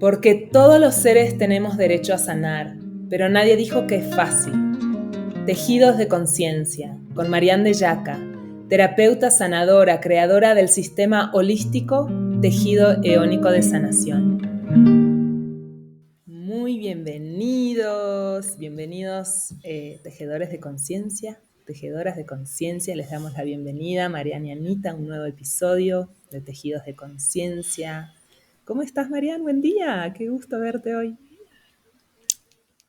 Porque todos los seres tenemos derecho a sanar, pero nadie dijo que es fácil. Tejidos de conciencia, con Marianne de Yaca, terapeuta sanadora, creadora del sistema holístico Tejido Eónico de Sanación. Muy bienvenidos, tejedores de conciencia, tejedoras de conciencia. Les damos la bienvenida, Marianne y Anita, a un nuevo episodio de Tejidos de Conciencia. ¿Cómo estás, Marianne? Buen día, qué gusto verte hoy.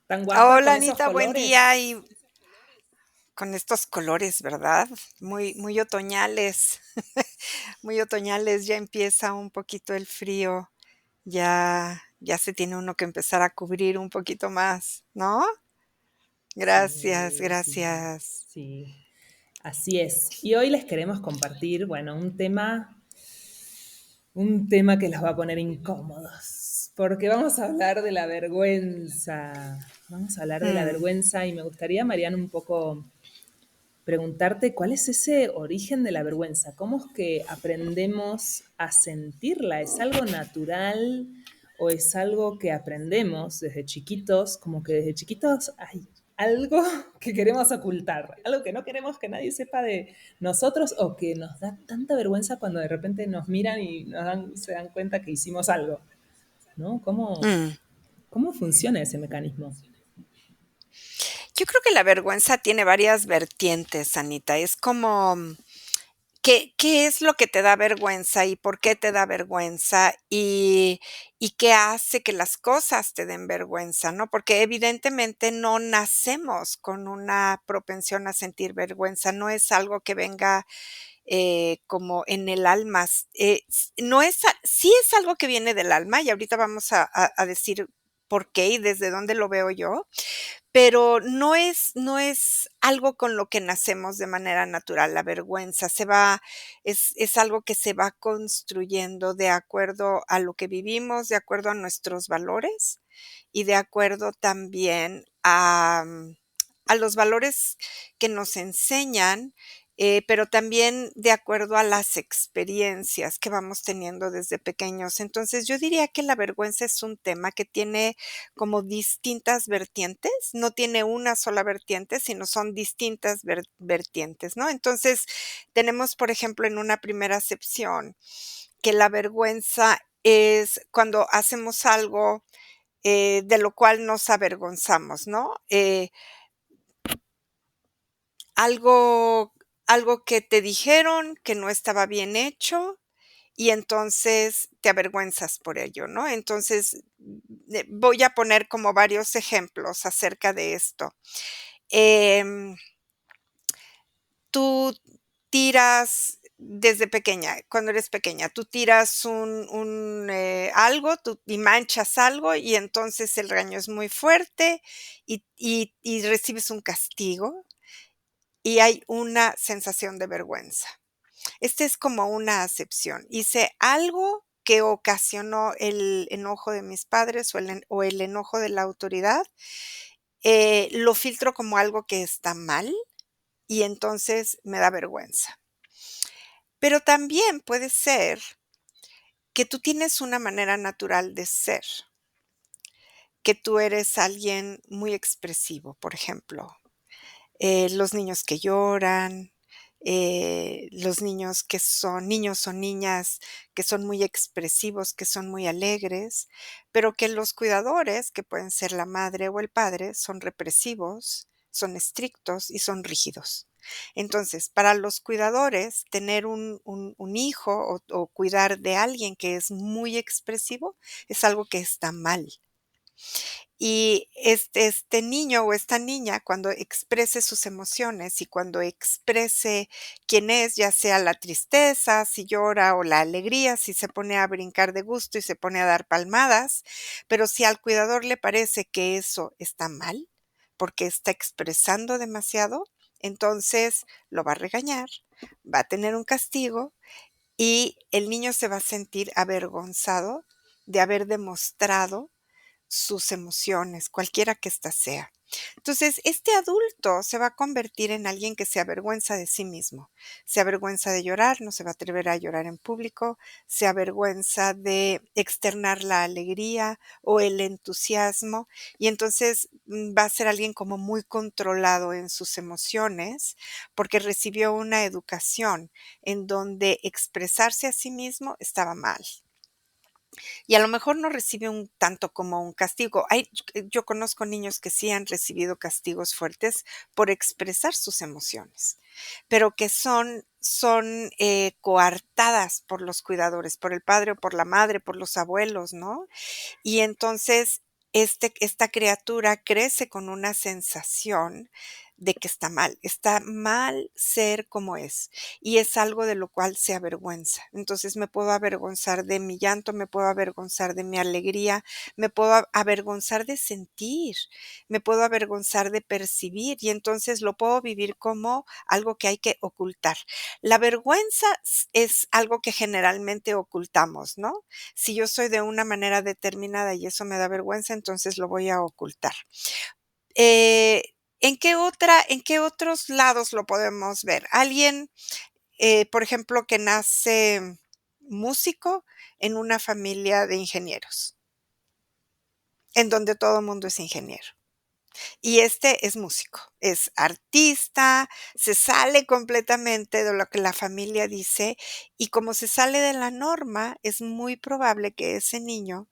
Tan guapa Hola con esos Anita, buen día colores. y con estos colores, ¿verdad? Muy otoñales, muy otoñales, ya empieza un poquito el frío, ya se tiene uno que empezar a cubrir un poquito más, ¿no? Gracias, Sí, sí, gracias. sí. Así es. Y hoy les queremos compartir, bueno, un tema que los va a poner incómodos, porque vamos a hablar de la vergüenza. Vamos a hablar de la Mm, vergüenza y me gustaría, Mariana, un poco preguntarte cuál es ese origen de la vergüenza. ¿Cómo es que aprendemos a sentirla? ¿Es algo natural o es algo que aprendemos desde chiquitos? Como que desde chiquitos hay algo que queremos ocultar, algo que no queremos que nadie sepa de nosotros o que nos da tanta vergüenza cuando de repente nos miran y se dan cuenta que hicimos algo, ¿no? mm. ¿Cómo funciona ese mecanismo? Yo creo que la vergüenza tiene varias vertientes, Anita. Es como ¿qué es lo que te da vergüenza y por qué te da vergüenza? Y qué hace que las cosas te den vergüenza, ¿no? Porque evidentemente no nacemos con una propensión a sentir vergüenza, no es algo que venga, como en el alma, no es sí es algo que viene del alma, y ahorita vamos a decir por qué y desde dónde lo veo yo, pero no es algo con lo que nacemos de manera natural, la vergüenza es algo que se va construyendo de acuerdo a lo que vivimos, de acuerdo a nuestros valores y de acuerdo también a los valores que nos enseñan, pero también de acuerdo a las experiencias que vamos teniendo desde pequeños. Entonces, yo diría que la vergüenza es un tema que tiene como distintas vertientes, no tiene una sola vertiente, sino son distintas vertientes, ¿no? Entonces, tenemos, por ejemplo, en una primera acepción, que la vergüenza es cuando hacemos algo, de lo cual nos avergonzamos, ¿no? Algo algo que te dijeron que no estaba bien hecho, y entonces te avergüenzas por ello, ¿no? Entonces, voy a poner como varios ejemplos acerca de esto. Em, tú tiras desde pequeña, cuando eres pequeña, tú tiras algo, tú y manchas algo, y entonces el regaño es muy fuerte, y recibes un castigo, y hay una sensación de vergüenza. Esta es como una acepción. Hice algo que ocasionó el enojo de mis padres o el enojo de la autoridad, lo filtro como algo que está mal y entonces me da vergüenza. Pero también puede ser que tú tienes una manera natural de ser, que tú eres alguien muy expresivo, por ejemplo. Los niños que lloran, los niños o niñas que son muy expresivos, que son muy alegres, pero que los cuidadores, que pueden ser la madre o el padre, son represivos, son estrictos y son rígidos. Entonces, para los cuidadores, tener un hijo o cuidar de alguien que es muy expresivo es algo que está mal. Y este niño o esta niña, cuando exprese sus emociones y cuando exprese quién es, ya sea la tristeza, si llora o la alegría, si se pone a brincar de gusto y se pone a dar palmadas, pero si al cuidador le parece que eso está mal, porque está expresando demasiado, entonces lo va a regañar, va a tener un castigo y el niño se va a sentir avergonzado de haber demostrado sus emociones, cualquiera que ésta sea. Entonces, este adulto se va a convertir en alguien que se avergüenza de sí mismo, se avergüenza de llorar, no se va a atrever a llorar en público, se avergüenza de externar la alegría o el entusiasmo y entonces va a ser alguien como muy controlado en sus emociones porque recibió una educación en donde expresarse a sí mismo estaba mal. Y a lo mejor no recibe un tanto como un castigo. Yo conozco niños que sí han recibido castigos fuertes por expresar sus emociones, pero que son coartadas por los cuidadores, por el padre o por la madre, por los abuelos, ¿no? Y entonces, esta criatura crece con una sensación de que está mal ser como es, y es algo de lo cual se avergüenza. Entonces, me puedo avergonzar de mi llanto, me puedo avergonzar de mi alegría, me puedo avergonzar de sentir, me puedo avergonzar de percibir, y entonces lo puedo vivir como algo que hay que ocultar. La vergüenza es algo que generalmente ocultamos, ¿no? Si yo soy de una manera determinada y eso me da vergüenza, entonces lo voy a ocultar. Eh, en qué otros lados lo podemos ver? Alguien, por ejemplo, que nace músico en una familia de ingenieros, en donde todo el mundo es ingeniero. Y este es músico, es artista, se sale completamente de lo que la familia dice y como se sale de la norma, es muy probable que ese niño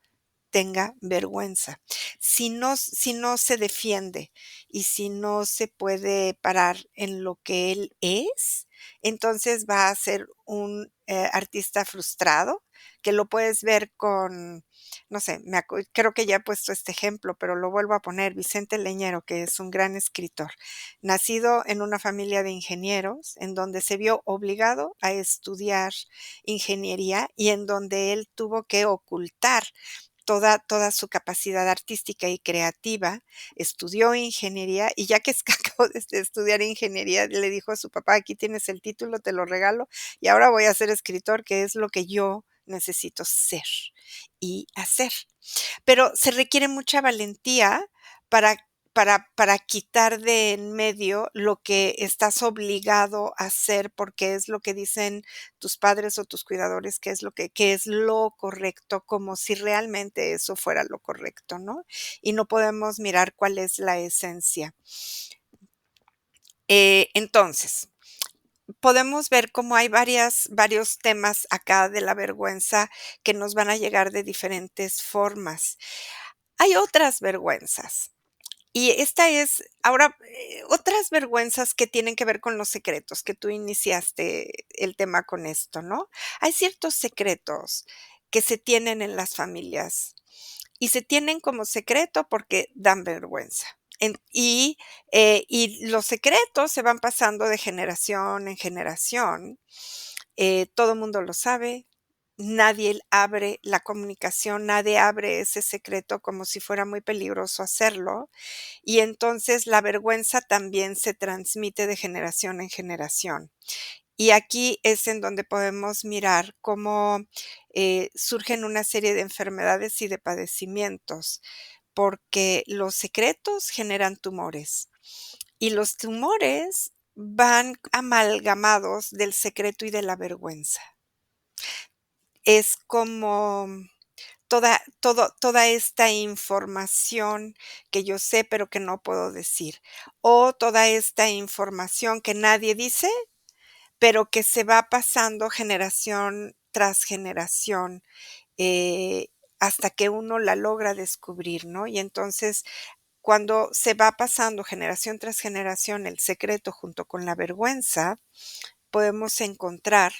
tenga vergüenza. Si no se defiende y si no se puede parar en lo que él es, entonces va a ser un, artista frustrado, que lo puedes ver con, no sé, creo que ya he puesto este ejemplo, pero lo vuelvo a poner, Vicente Leñero, que es un gran escritor, nacido en una familia de ingenieros, en donde se vio obligado a estudiar ingeniería y en donde él tuvo que ocultar toda su capacidad artística y creativa, estudió ingeniería y ya que acabó de estudiar ingeniería, le dijo a su papá: "Aquí tienes el título, te lo regalo y ahora voy a ser escritor, que es lo que yo necesito ser y hacer". Pero se requiere mucha valentía para para quitar de en medio lo que estás obligado a hacer, porque es lo que dicen tus padres o tus cuidadores que es lo correcto, como si realmente eso fuera lo correcto, ¿no? Y no podemos mirar cuál es la esencia. Entonces, podemos ver cómo hay varios temas acá de la vergüenza que nos van a llegar de diferentes formas. Hay otras vergüenzas. Y esta es ahora, otras vergüenzas que tienen que ver con los secretos, que tú iniciaste el tema con esto, ¿no? Hay ciertos secretos que se tienen en las familias y se tienen como secreto porque dan vergüenza. Y los secretos se van pasando de generación en generación, todo mundo lo sabe, nadie abre la comunicación, nadie abre ese secreto como si fuera muy peligroso hacerlo, y entonces la vergüenza también se transmite de generación en generación. Y aquí es en donde podemos mirar cómo, surgen una serie de enfermedades y de padecimientos, porque los secretos generan tumores, y los tumores van amalgamados del secreto y de la vergüenza. Es como toda esta información que yo sé, pero que no puedo decir, o toda esta información que nadie dice, pero que se va pasando generación tras generación, eh, hasta que uno la logra descubrir, ¿no? Y entonces, cuando se va pasando generación tras generación el secreto junto con la vergüenza, podemos encontrar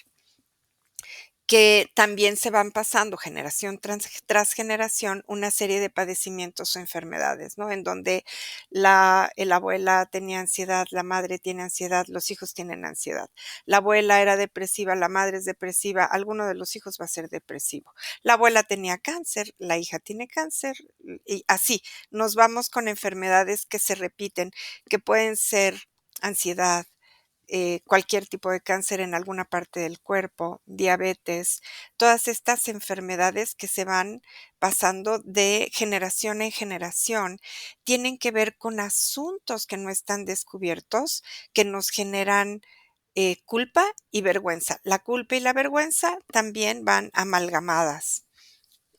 que también se van pasando generación tras generación una serie de padecimientos o enfermedades, ¿no? En donde la abuela tenía ansiedad, la madre tiene ansiedad, los hijos tienen ansiedad. La abuela era depresiva, la madre es depresiva, alguno de los hijos va a ser depresivo. La abuela tenía cáncer, la hija tiene cáncer, y así nos vamos con enfermedades que se repiten, que pueden ser ansiedad, cualquier tipo de cáncer en alguna parte del cuerpo, diabetes, todas estas enfermedades que se van pasando de generación en generación, tienen que ver con asuntos que no están descubiertos, que nos generan culpa y vergüenza. La culpa y la vergüenza también van amalgamadas.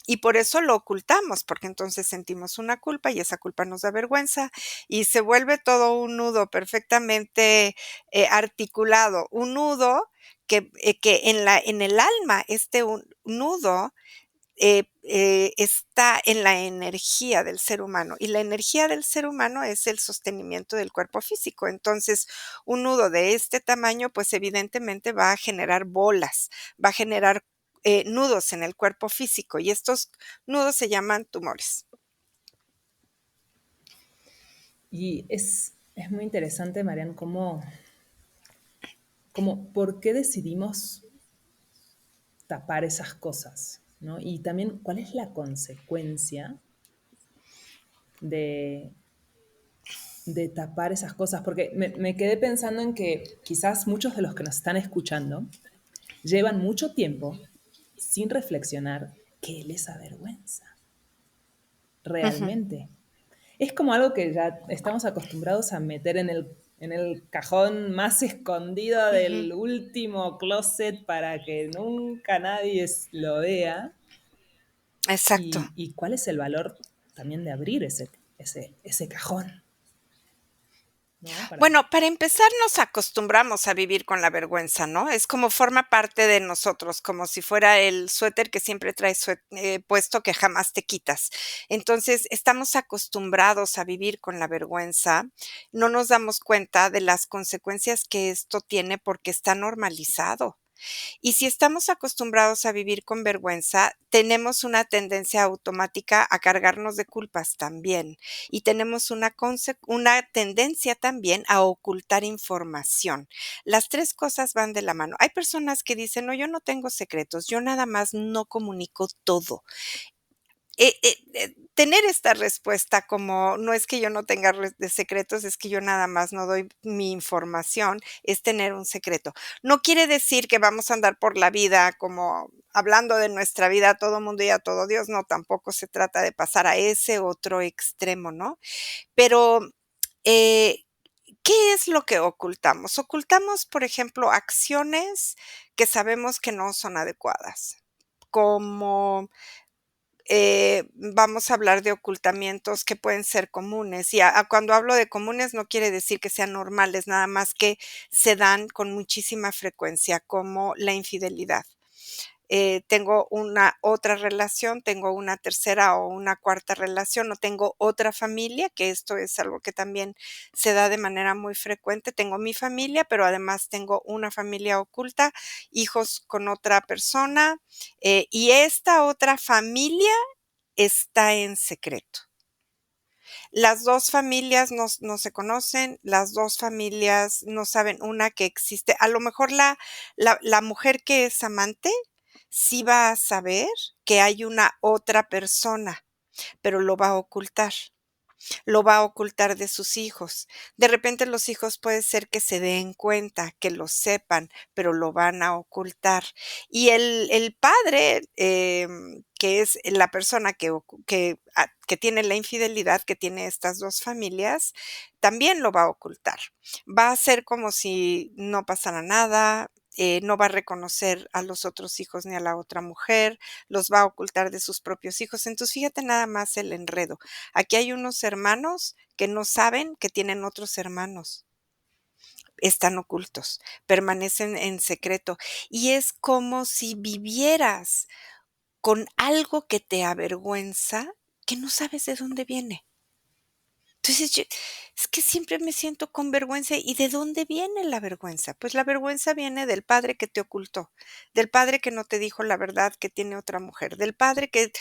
Y por eso lo ocultamos, porque entonces sentimos una culpa y esa culpa nos da vergüenza y se vuelve todo un nudo perfectamente articulado, un nudo que en el alma, un nudo está en la energía del ser humano y la energía del ser humano es el sostenimiento del cuerpo físico. Entonces, un nudo de este tamaño, pues evidentemente va a generar bolas, va a generar nudos en el cuerpo físico y estos nudos se llaman tumores. Y es muy interesante, Marian, por qué decidimos tapar esas cosas, ¿no? Y también cuál es la consecuencia de, de tapar esas cosas, porque me quedé pensando en que quizás muchos de los que nos están escuchando llevan mucho tiempo sin reflexionar qué les avergüenza Ujú, realmente. Es como algo que ya estamos acostumbrados a meter en el cajón más escondido ujú. del último closet para que nunca nadie lo vea. Exacto. Y cuál es el valor también de abrir ese cajón, ¿no? Bueno, para empezar, nos acostumbramos a vivir con la vergüenza, ¿no? Es como forma parte de nosotros, como si fuera el suéter que siempre traes puesto que jamás te quitas. Entonces, estamos acostumbrados a vivir con la vergüenza, no nos damos cuenta de las consecuencias que esto tiene porque está normalizado. Y si estamos acostumbrados a vivir con vergüenza, tenemos una tendencia automática a cargarnos de culpas también. Y tenemos una tendencia también a ocultar información. Las 3 cosas van de la mano. Hay personas que dicen: "No, yo no tengo secretos, yo nada más no comunico todo". Tener esta respuesta como no es que yo no tenga de secretos, es que yo nada más no doy mi información, es tener un secreto. No quiere decir que vamos a andar por la vida como hablando de nuestra vida a todo mundo y a todo Dios, no, tampoco se trata de pasar a ese otro extremo, ¿no? Pero, eh, ¿qué es lo que ocultamos? Ocultamos, por ejemplo, acciones que sabemos que no son adecuadas, como vamos a hablar de ocultamientos que pueden ser comunes. Y cuando hablo de comunes no quiere decir que sean normales, nada más que se dan con muchísima frecuencia, como la infidelidad. Tengo una otra relación, tengo una tercera o una cuarta relación, o tengo otra familia, que esto es algo que también se da de manera muy frecuente. Tengo mi familia, pero además tengo una familia oculta, hijos con otra persona, y esta otra familia está en secreto. Las 2 familias no se conocen, las 2 familias no saben una que existe. A lo mejor la mujer que es amante sí va a saber que hay una otra persona, pero lo va a ocultar. Lo va a ocultar de sus hijos. De repente los hijos puede ser que se den cuenta, que lo sepan, pero lo van a ocultar. Y el padre, que es la persona que tiene la infidelidad, que tiene estas 2 familias, también lo va a ocultar. Va a hacer como si no pasara nada, no va a reconocer a los otros hijos ni a la otra mujer, los va a ocultar de sus propios hijos. Entonces, fíjate nada más el enredo. Aquí hay unos hermanos que no saben que tienen otros hermanos, están ocultos, permanecen en secreto, y es como si vivieras con algo que te avergüenza, que no sabes de dónde viene. Entonces, es que siempre me siento con vergüenza, ¿y de dónde viene la vergüenza? Pues la vergüenza viene del padre que te ocultó, del padre que no te dijo la verdad que tiene otra mujer, del padre que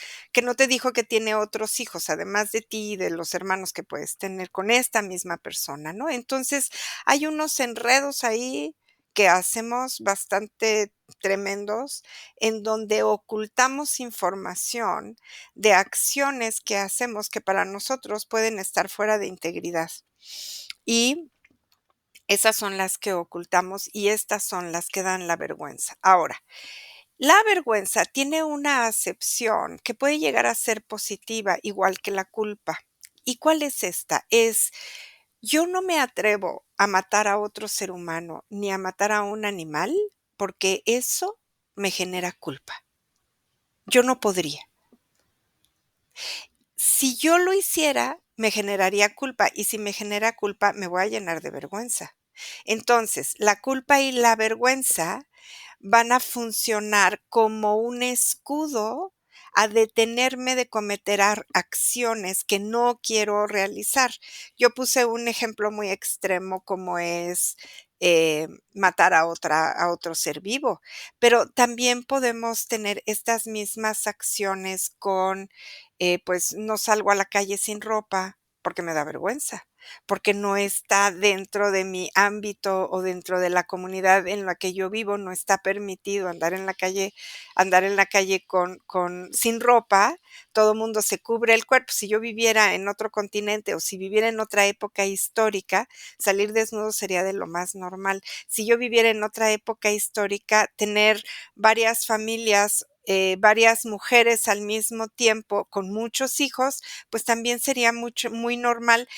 no te dijo que tiene otros hijos, además de ti y de los hermanos que puedes tener con esta misma persona, ¿no? Entonces, hay unos enredos ahí que hacemos bastante tremendos, en donde ocultamos información de acciones que hacemos que para nosotros pueden estar fuera de integridad. Y Esas son las que ocultamos y estas son las que dan la vergüenza. Ahora, la vergüenza tiene una acepción que puede llegar a ser positiva, igual que la culpa. ¿Y cuál es esta? Es, yo no me atrevo a matar a otro ser humano ni a matar a un animal porque eso me genera culpa. Yo no podría. Si yo lo hiciera, me generaría culpa y si me genera culpa, me voy a llenar de vergüenza. Entonces, la culpa y la vergüenza van a funcionar como un escudo a detenerme de cometer acciones que no quiero realizar. Yo puse un ejemplo muy extremo como es matar a otro ser vivo, pero también podemos tener estas mismas acciones con, pues no salgo a la calle sin ropa porque me da vergüenza, porque no está dentro de mi ámbito o dentro de la comunidad en la que yo vivo, no está permitido andar en la calle con sin ropa, todo mundo se cubre el cuerpo. Si yo viviera en otro continente o si viviera en otra época histórica, salir desnudo sería de lo más normal. Si yo viviera en otra época histórica, tener varias familias, varias mujeres al mismo tiempo con muchos hijos, pues también sería muy normal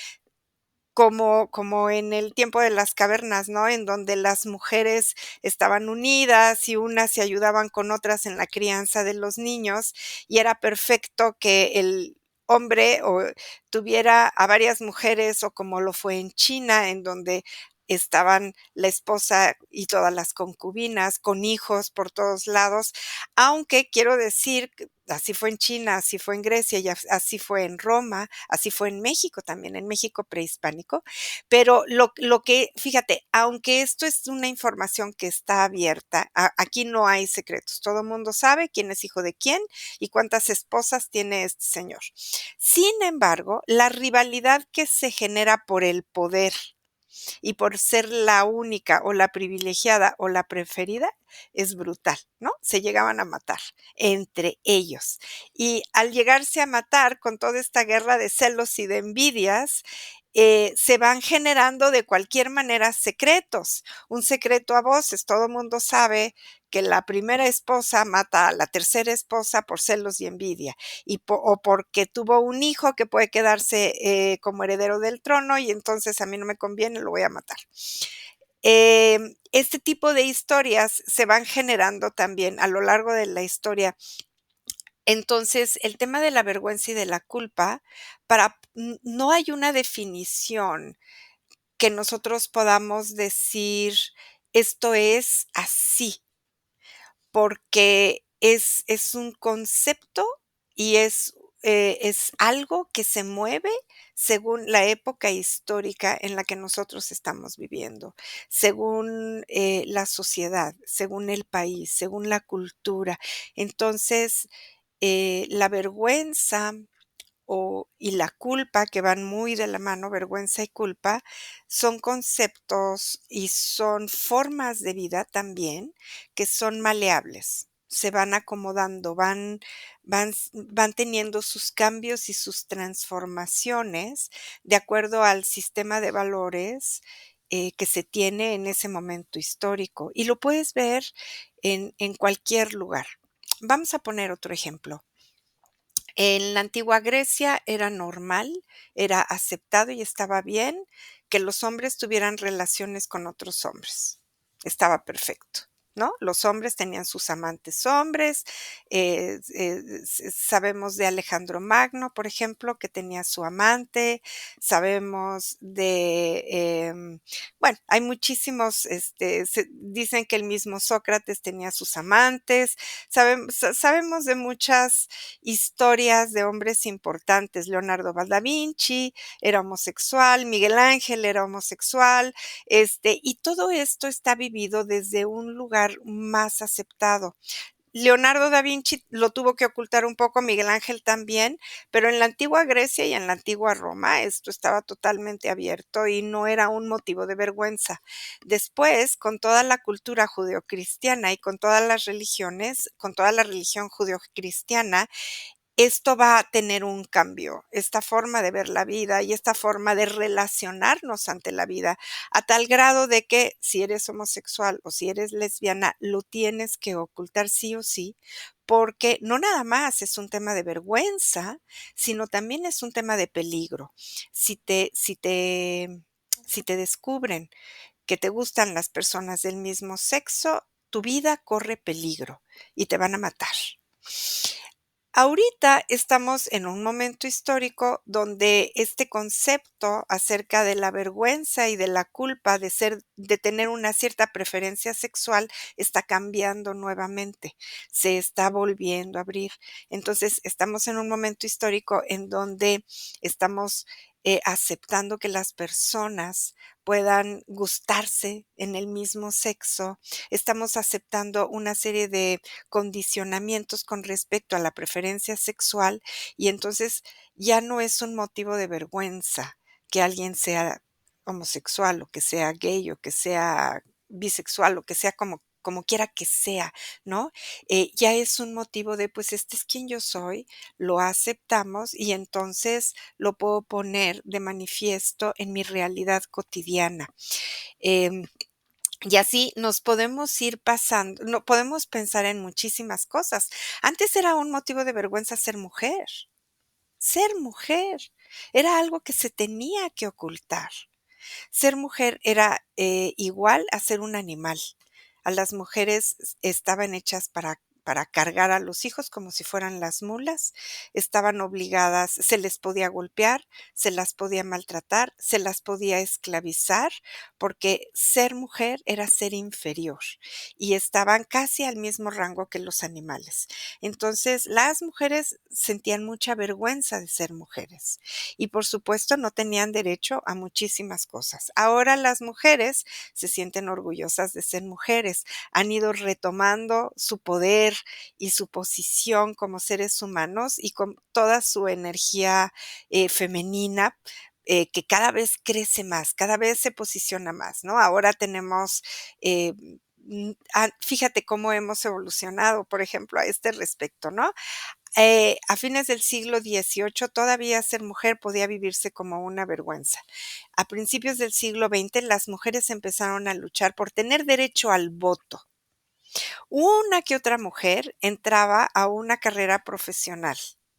como en el tiempo de las cavernas, ¿no? En donde las mujeres estaban unidas y unas se ayudaban con otras en la crianza de los niños, y era perfecto que el hombre o tuviera a varias mujeres, o como lo fue en China, en donde estaban la esposa y todas las concubinas con hijos por todos lados, aunque quiero decir que así fue en China, así fue en Grecia y así fue en Roma, así fue en México también, en México prehispánico, pero lo que, fíjate, aunque esto es una información que está abierta, aquí no hay secretos, todo el mundo sabe quién es hijo de quién y cuántas esposas tiene este señor. Sin embargo, la rivalidad que se genera por el poder y por ser la única o la privilegiada o la preferida es brutal, ¿no? Se llegaban a matar entre ellos. Y al llegarse a matar con toda esta guerra de celos y de envidias, se van generando de cualquier manera secretos, un secreto a voces. Todo el mundo sabe que la primera esposa mata a la tercera esposa por celos y envidia, o porque tuvo un hijo que puede quedarse como heredero del trono y entonces a mí no me conviene, lo voy a matar. Este tipo de historias se van generando también a lo largo de la historia. Entonces, el tema de la vergüenza y de la culpa, no hay una definición que nosotros podamos decir, esto es así, porque es un concepto y es algo que se mueve según la época histórica en la que nosotros estamos viviendo, según, la sociedad, según el país, según la cultura. Entonces, la vergüenza y la culpa, que van muy de la mano, vergüenza y culpa, son conceptos y son formas de vida también que son maleables. Se van acomodando, van teniendo sus cambios y sus transformaciones de acuerdo al sistema de valores que se tiene en ese momento histórico. Y lo puedes ver en cualquier lugar. Vamos a poner otro ejemplo. En la antigua Grecia era normal, era aceptado y estaba bien que los hombres tuvieran relaciones con otros hombres. Estaba perfecto, ¿no? Los hombres tenían sus amantes hombres. Sabemos de Alejandro Magno, por ejemplo, que tenía su amante. Sabemos bueno, hay muchísimos, dicen que el mismo Sócrates tenía sus amantes. Sabemos de muchas historias de hombres importantes. Leonardo da Vinci era homosexual, Miguel Ángel era homosexual, y todo esto está vivido desde un lugar más aceptado. Leonardo da Vinci lo tuvo que ocultar un poco, Miguel Ángel también, pero en la antigua Grecia y en la antigua Roma esto estaba totalmente abierto y no era un motivo de vergüenza. Después, con toda la cultura judeocristiana y con todas las religiones, con toda la religión judeocristiana, esto va a tener un cambio, esta forma de ver la vida y esta forma de relacionarnos ante la vida, a tal grado de que si eres homosexual o si eres lesbiana, lo tienes que ocultar sí o sí, porque no nada más es un tema de vergüenza, sino también es un tema de peligro. Si te descubren que te gustan las personas del mismo sexo, tu vida corre peligro y te van a matar. Ahorita estamos en un momento histórico donde este concepto acerca de la vergüenza y de la culpa de tener una cierta preferencia sexual está cambiando nuevamente, se está volviendo a abrir. Entonces, estamos en un momento histórico en donde estamos, aceptando que las personas puedan gustarse en el mismo sexo. Estamos aceptando una serie de condicionamientos con respecto a la preferencia sexual y entonces ya no es un motivo de vergüenza que alguien sea homosexual o que sea gay o que sea bisexual o que sea como quiera que sea, ¿no? Ya es un motivo de, pues este es quien yo soy, lo aceptamos y entonces lo puedo poner de manifiesto en mi realidad cotidiana. Em, y así nos podemos ir pasando, no podemos pensar en muchísimas cosas. Antes era un motivo de vergüenza ser mujer. Ser mujer era algo que se tenía que ocultar. Ser mujer era, igual a ser un animal. A las mujeres estaban hechas para cargar a los hijos como si fueran las mulas, estaban obligadas, se les podía golpear, se las podía maltratar, se las podía esclavizar, porque ser mujer era ser inferior y estaban casi al mismo rango que los animales. Entonces, las mujeres sentían mucha vergüenza de ser mujeres y por supuesto no tenían derecho a muchísimas cosas. Ahora las mujeres se sienten orgullosas de ser mujeres, han ido retomando su poder y su posición como seres humanos y con toda su energía femenina. Que cada vez crece más, cada vez se posiciona más, ¿no? Ahora tenemos, eh, fíjate cómo hemos evolucionado, por ejemplo, a este respecto, ¿no? A fines del siglo XVIII todavía ser mujer podía vivirse como una vergüenza. A principios del siglo XX las mujeres empezaron a luchar por tener derecho al voto. Una que otra mujer entraba a una carrera profesional.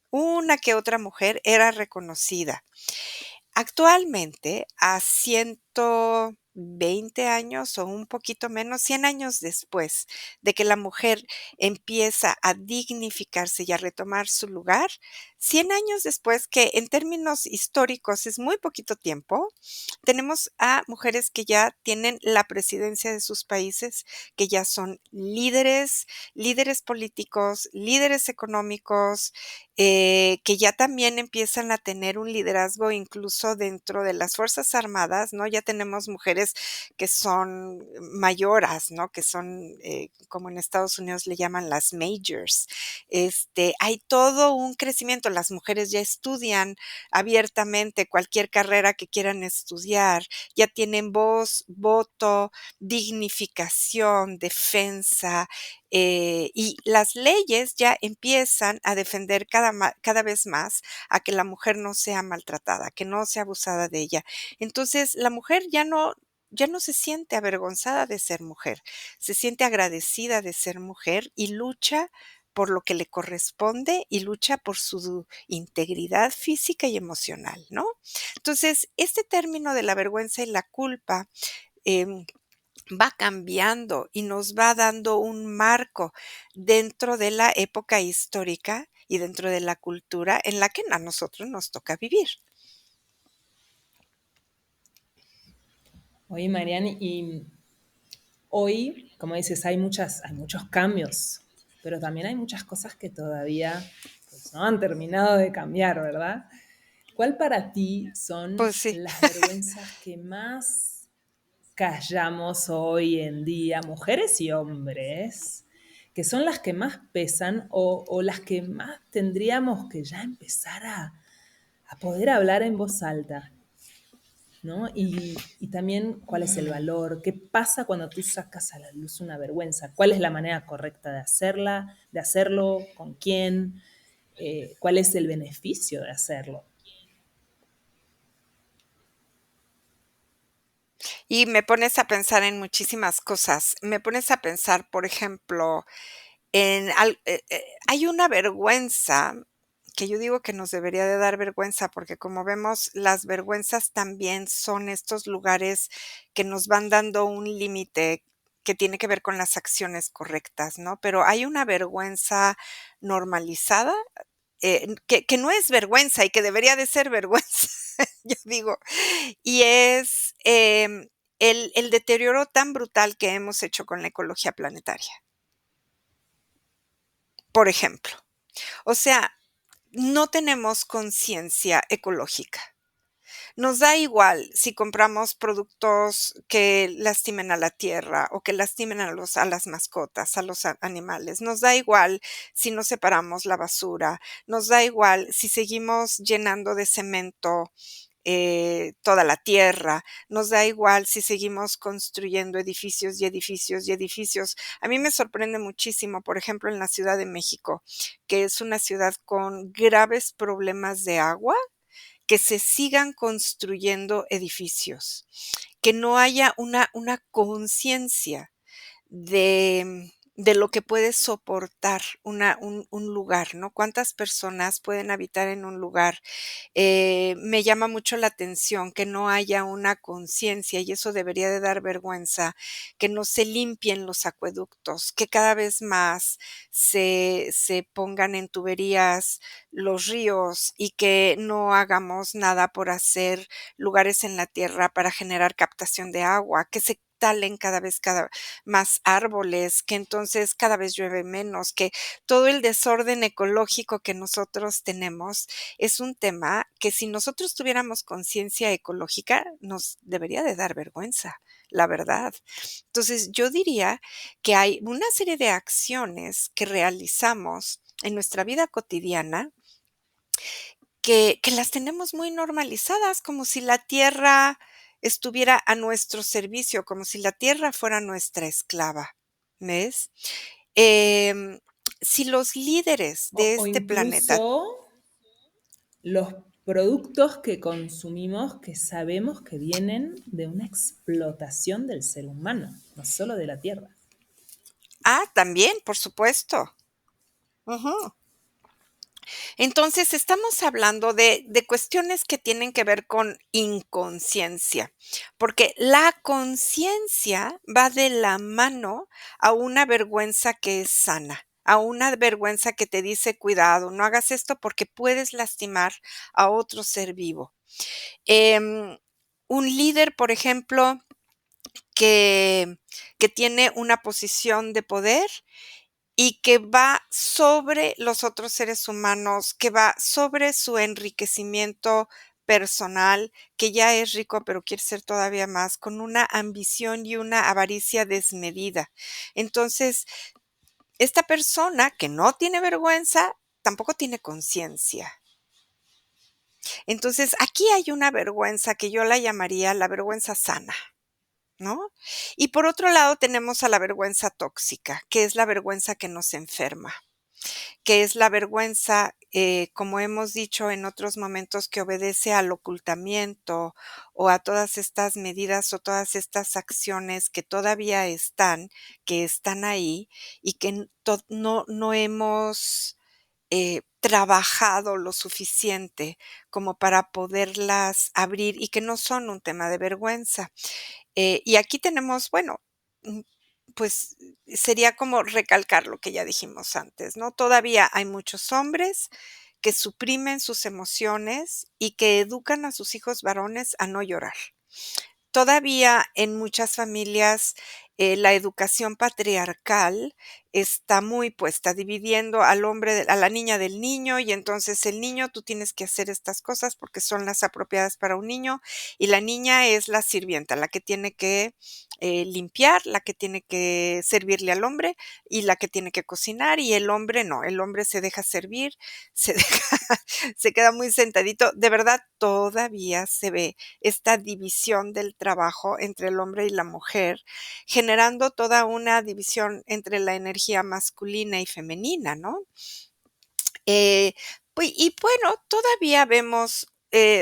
Una que otra mujer era reconocida. Actualmente, a 120 años o un poquito menos, 100 años después de que la mujer empieza a dignificarse y a retomar su lugar, 100 años después, que en términos históricos es muy poquito tiempo, tenemos a mujeres que ya tienen la presidencia de sus países, que ya son líderes, líderes políticos, líderes económicos, que ya también empiezan a tener un liderazgo incluso dentro de las Fuerzas Armadas, ¿no? Ya tenemos mujeres que son mayoras, ¿no? Que son, como en Estados Unidos le llaman las majors. Hay todo un crecimiento. Las mujeres ya estudian abiertamente cualquier carrera que quieran estudiar, ya tienen voz, voto, dignificación, defensa, y las leyes ya empiezan a defender cada vez más a que la mujer no sea maltratada, que no sea abusada de ella. Entonces, la mujer ya no se siente avergonzada de ser mujer, se siente agradecida de ser mujer y lucha por lo que le corresponde y lucha por su integridad física y emocional, ¿no? Entonces, este término de la vergüenza y la culpa, em, va cambiando y nos va dando un marco dentro de la época histórica y dentro de la cultura en la que a nosotros nos toca vivir. Oye, Mariani, y hoy, como dices, hay muchos cambios, pero también hay muchas cosas que todavía pues, no han terminado de cambiar, ¿verdad? ¿Cuál para ti son Pues sí. las vergüenzas que más callamos hoy en día, mujeres y hombres, que son las que más pesan o las que más tendríamos que ya empezar a poder hablar en voz alta? ¿No? Y también cuál es el valor, qué pasa cuando tú sacas a la luz una vergüenza, cuál es la manera correcta de hacerla, de hacerlo, con quién. cuál es el beneficio de hacerlo. Y me pones a pensar en muchísimas cosas. Me pones a pensar, por ejemplo, hay una vergüenza que yo digo que nos debería de dar vergüenza, porque como vemos, las vergüenzas también son estos lugares que nos van dando un límite que tiene que ver con las acciones correctas, ¿no? Pero hay una vergüenza normalizada, que no es vergüenza y que debería de ser vergüenza, yo digo, y es, el deterioro tan brutal que hemos hecho con la ecología planetaria, por ejemplo. O sea, no tenemos conciencia ecológica. Nos da igual si compramos productos que lastimen a la tierra o que lastimen a las mascotas, a los animales. Nos da igual si no separamos la basura. Nos da igual si seguimos llenando de cemento toda la tierra. Nos da igual si seguimos construyendo edificios y edificios y edificios. A mí me sorprende muchísimo, por ejemplo, en la Ciudad de México, que es una ciudad con graves problemas de agua, que se sigan construyendo edificios, que no haya una conciencia de lo que puede soportar un lugar, ¿no? ¿Cuántas personas pueden habitar en un lugar? Me llama mucho la atención que no haya una conciencia, y eso debería de dar vergüenza, que no se limpien los acueductos, que cada vez más se pongan en tuberías los ríos y que no hagamos nada por hacer lugares en la tierra para generar captación de agua, que se talen cada más árboles, que entonces cada vez llueve menos, que todo el desorden ecológico que nosotros tenemos es un tema que si nosotros tuviéramos conciencia ecológica, nos debería de dar vergüenza, la verdad. Entonces, yo diría que hay una serie de acciones que realizamos en nuestra vida cotidiana que las tenemos muy normalizadas, como si la tierra estuviera a nuestro servicio, como si la tierra fuera nuestra esclava, ¿ves? Em, si los líderes de O este planeta. incluso los productos que consumimos que sabemos que vienen de una explotación del ser humano, no solo de la tierra. También, por supuesto. Ujú. Entonces, estamos hablando de cuestiones que tienen que ver con inconsciencia, porque la conciencia va de la mano a una vergüenza que es sana, a una vergüenza que te dice: "Cuidado, no hagas esto porque puedes lastimar a otro ser vivo". Em, un líder, por ejemplo, que tiene una posición de poder y que va sobre los otros seres humanos, que va sobre su enriquecimiento personal, que ya es rico, pero quiere ser todavía más, con una ambición y una avaricia desmedida. Entonces, esta persona que no tiene vergüenza, tampoco tiene conciencia. Entonces, aquí hay una vergüenza que yo la llamaría la vergüenza sana, ¿no? Y por otro lado, tenemos a la vergüenza tóxica, que es la vergüenza que nos enferma. Que es la vergüenza, como hemos dicho en otros momentos, que obedece al ocultamiento o a todas estas medidas o todas estas acciones que están ahí y que no hemos trabajado lo suficiente como para poderlas abrir y que no son un tema de vergüenza. Y aquí tenemos, bueno, mm, pues sería como recalcar lo que ya dijimos antes, ¿no? Todavía hay muchos hombres que suprimen sus emociones y que educan a sus hijos varones a no llorar. Todavía en muchas familias, la educación patriarcal está muy puesta, dividiendo al hombre a la niña del niño, y entonces el niño, tú tienes que hacer estas cosas porque son las apropiadas para un niño, y la niña es la sirvienta, la que tiene que, limpiar, la que tiene que servirle al hombre y la que tiene que cocinar, y el hombre no, el hombre se deja servir, se deja se queda muy sentadito. De verdad, todavía se ve esta división del trabajo entre el hombre y la mujer, generando toda una división entre la energía masculina y femenina, ¿no? Eh, pues, y bueno, todavía vemos,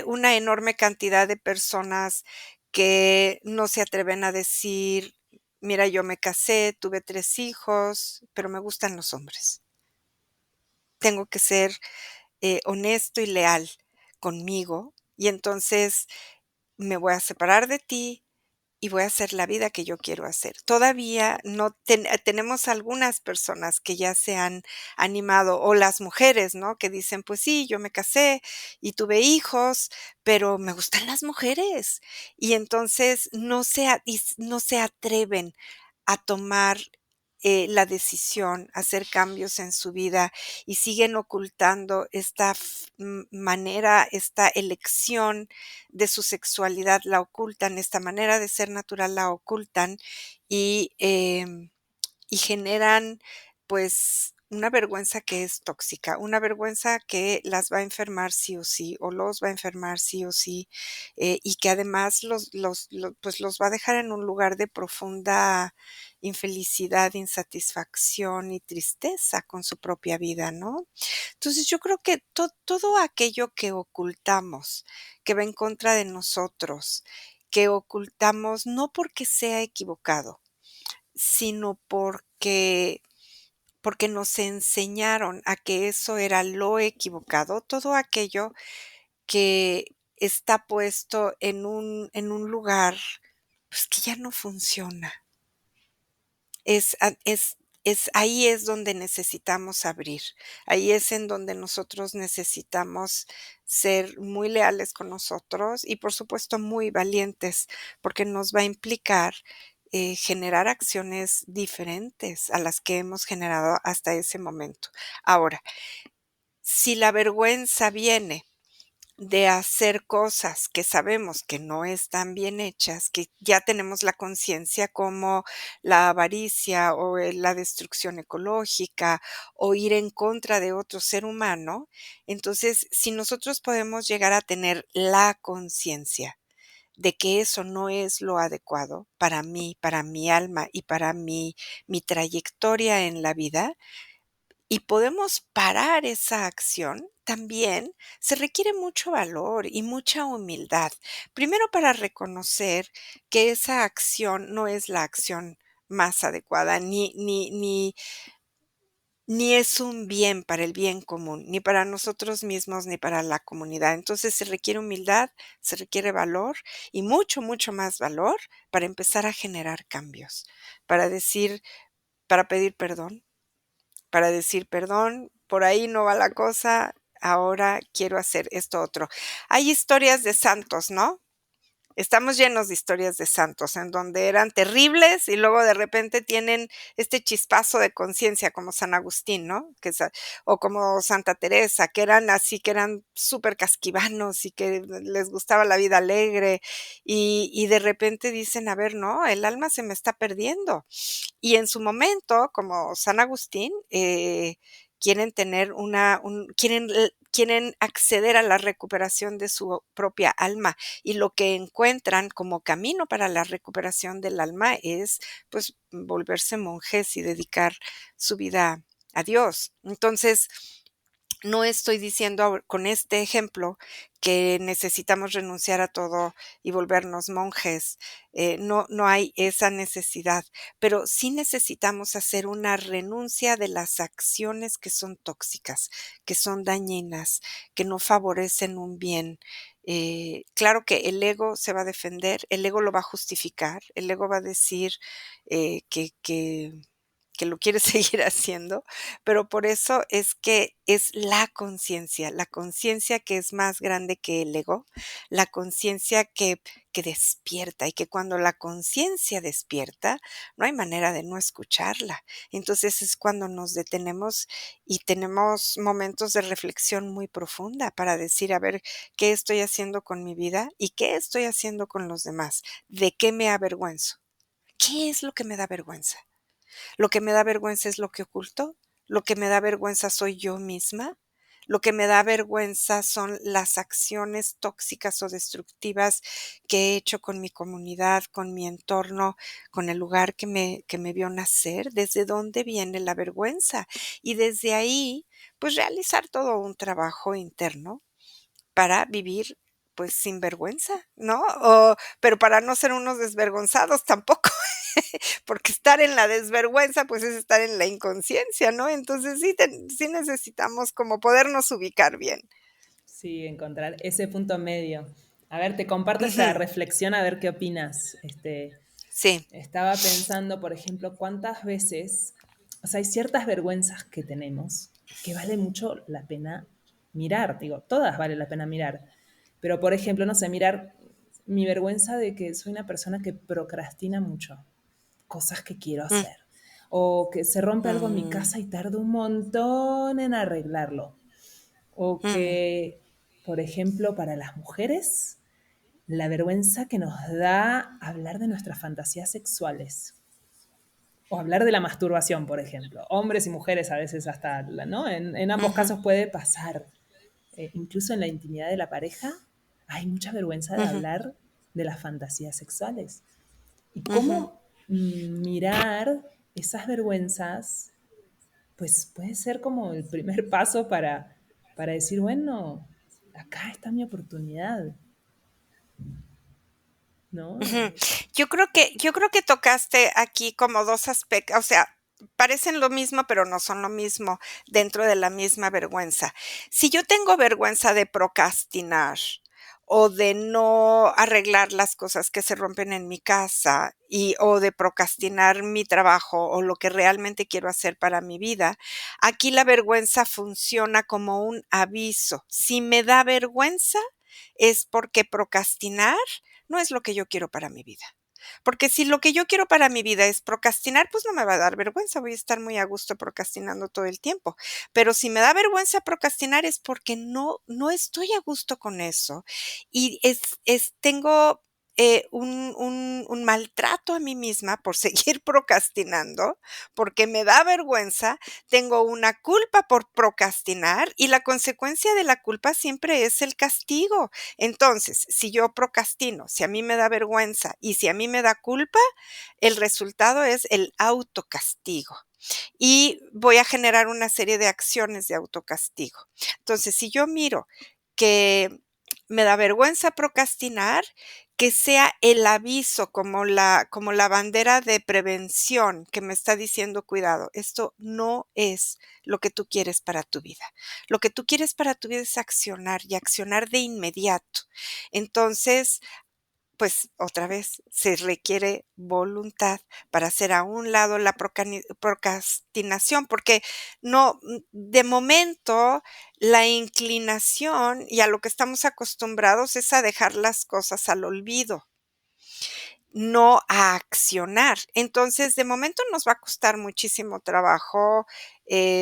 una enorme cantidad de personas que no se atreven a decir: "Mira, yo me casé, tuve 3 hijos, pero me gustan los hombres. Tengo que ser, honesto y leal conmigo, y entonces me voy a separar de ti y voy a hacer la vida que yo quiero hacer". Todavía no tenemos algunas personas que ya se han animado, o las mujeres, ¿no? Que dicen: "Pues sí, yo me casé y tuve hijos, pero me gustan las mujeres". Y entonces no se atreven a tomar, la decisión, hacer cambios en su vida y siguen ocultando esta manera, esta elección de su sexualidad la ocultan, esta manera de ser natural la ocultan y, y generan, pues, una vergüenza que es tóxica, una vergüenza que las va a enfermar sí o sí, o los va a enfermar sí o sí, y que además pues, los va a dejar en un lugar de profunda infelicidad, insatisfacción y tristeza con su propia vida, ¿no? Entonces, yo creo que todo aquello que ocultamos, que va en contra de nosotros, que ocultamos no porque sea equivocado, sino porque nos enseñaron a que eso era lo equivocado, todo aquello que está puesto en un lugar, pues, que ya no funciona. Es a es ahí es donde necesitamos abrir, ahí es en donde nosotros necesitamos ser muy leales con nosotros y, por supuesto, muy valientes, porque nos va a implicar, generar acciones diferentes a las que hemos generado hasta ese momento. Ahora, si la vergüenza viene de hacer cosas que sabemos que no están bien hechas, que ya tenemos la conciencia, como la avaricia o, la destrucción ecológica o ir en contra de otro ser humano. Entonces, si nosotros podemos llegar a tener la conciencia de que eso no es lo adecuado para mí, para mi alma y para mi trayectoria en la vida, y podemos parar esa acción, también se requiere mucho valor y mucha humildad. Primero, para reconocer que esa acción no es la acción más adecuada, ni es un bien para el bien común, ni para nosotros mismos, ni para la comunidad. Entonces, se requiere humildad, se requiere valor y mucho, mucho más valor para empezar a generar cambios, para decir, para pedir perdón, para decir: "Perdón, por ahí no va la cosa, ahora quiero hacer esto otro". Hay historias de santos, ¿no? Estamos llenos de historias de santos, en donde eran terribles y luego de repente tienen este chispazo de conciencia, como San Agustín, ¿no? O como Santa Teresa, que eran así, que eran súper casquivanos y que les gustaba la vida alegre, y de repente dicen: "A ver, no, el alma se me está perdiendo". Y en su momento, como San Agustín, quieren tener quieren acceder a la recuperación de su propia alma, y lo que encuentran como camino para la recuperación del alma es, pues, volverse monjes y dedicar su vida a Dios. Entonces, no estoy diciendo con este ejemplo que necesitamos renunciar a todo y volvernos monjes, no hay esa necesidad, pero sí necesitamos hacer una renuncia de las acciones que son tóxicas, que son dañinas, que no favorecen un bien. Claro que el ego se va a defender, el ego lo va a justificar, el ego va a decir, que lo quiere seguir haciendo, pero por eso es que es la conciencia que es más grande que el ego, la conciencia que despierta, y que cuando la conciencia despierta, no hay manera de no escucharla. Entonces es cuando nos detenemos y tenemos momentos de reflexión muy profunda para decir: "A ver, ¿qué estoy haciendo con mi vida y qué estoy haciendo con los demás? ¿De qué me avergüenzo? ¿Qué es lo que me da vergüenza? Lo que me da vergüenza es lo que oculto, lo que me da vergüenza soy yo misma, Lo que me da vergüenza son las acciones tóxicas o destructivas que he hecho con mi comunidad, con mi entorno, con el lugar que me vio nacer. ¿Desde dónde viene la vergüenza? Y desde ahí, pues, realizar todo un trabajo interno para vivir, pues, sin vergüenza, ¿no? Pero para no ser unos desvergonzados tampoco, porque estar en la desvergüenza, pues, es estar en la inconsciencia, ¿no? Entonces sí necesitamos como podernos ubicar bien. Sí, encontrar ese punto medio. A ver, te comparto esta Ujú, reflexión a ver qué opinas. sí, Estaba pensando, por ejemplo, cuántas veces, o sea, hay ciertas vergüenzas que tenemos que vale mucho la pena mirar, digo, todas vale la pena mirar, pero por ejemplo, no sé, mirar mi vergüenza de que soy una persona que procrastina mucho, cosas que quiero mm, hacer, o que se rompe algo en mi mm, casa y tardo un montón en arreglarlo, o mm, que, por ejemplo, para las mujeres, la vergüenza que nos da hablar de nuestras fantasías sexuales. O hablar de la masturbación, por ejemplo. Hombres y mujeres a veces hasta, ¿no? En ambos ujú, casos puede pasar. Incluso en la intimidad de la pareja hay mucha vergüenza de ujú, hablar de las fantasías sexuales. Y ujú. cómo mirar esas vergüenzas, pues puede ser como el primer paso para decir, bueno, acá está mi oportunidad, ¿no? Ujú. Yo creo que tocaste aquí como 2 aspectos, o sea, parecen lo mismo, pero no son lo mismo dentro de la misma vergüenza. Si yo tengo vergüenza de procrastinar o de no arreglar las cosas que se rompen en mi casa o de procrastinar mi trabajo o lo que realmente quiero hacer para mi vida, aquí la vergüenza funciona como un aviso. Si me da vergüenza, es porque procrastinar no es lo que yo quiero para mi vida. Porque si lo que yo quiero para mi vida es procrastinar, pues no me va a dar vergüenza, voy a estar muy a gusto procrastinando todo el tiempo. Pero si me da vergüenza procrastinar es porque no estoy a gusto con eso y tengo un maltrato a mí misma por seguir procrastinando, porque me da vergüenza, tengo una culpa por procrastinar y la consecuencia de la culpa siempre es el castigo. Entonces, si yo procrastino, si a mí me da vergüenza y si a mí me da culpa, el resultado es el autocastigo y voy a generar una serie de acciones de autocastigo. Entonces, si yo miro que me da vergüenza procrastinar, que sea el aviso como la bandera de prevención que me está diciendo: "Cuidado, esto no es lo que tú quieres para tu vida. Lo que tú quieres para tu vida es accionar y accionar de inmediato". Entonces, pues, otra vez, se requiere voluntad para hacer a un lado la procrastinación, porque de momento, la inclinación y a lo que estamos acostumbrados es a dejar las cosas al olvido, no a accionar. Entonces, de momento nos va a costar muchísimo trabajo,